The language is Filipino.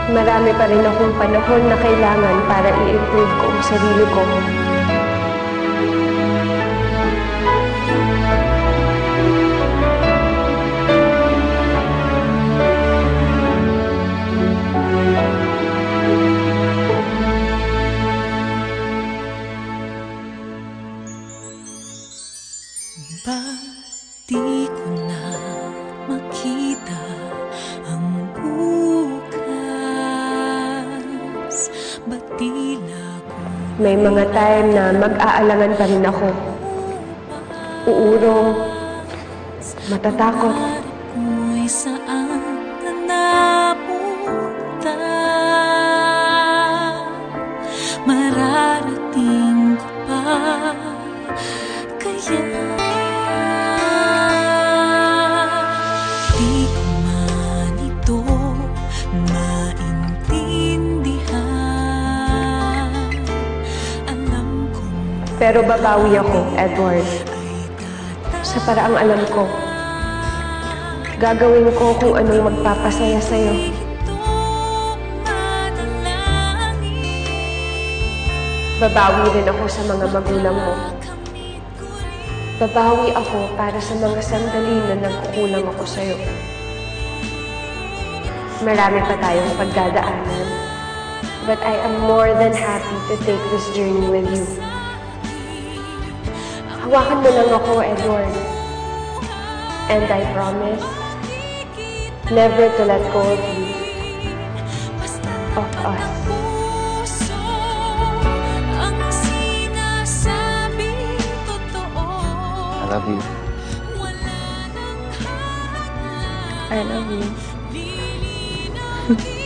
Marami pa rin akong panahon na kailangan para i-improve ko ang sarili ko. Ba't di ko na makita ang bukas? Ba't tila ko May mga time na mag-aalangan pa rin ako. Uurong, matatakot. ako'y saan na napunta? Mararating ko pa kaya? Di ko man ito maintindihan. Alam kong Pero babawi ako, Edward. Sa paraang alam ko. Gagawin ko kung anong magpapasaya sa'yo. Babawi rin ako sa mga magulang mo. Babawi ako para sa mga sandali na nagkukulang ako sa'yo. Marami pa tayong pagdadaanan. But I am more than happy to take this journey with you. Hawakan mo lang ako, Edward. And I promise never to let go of you. Of us. I love you. I love you.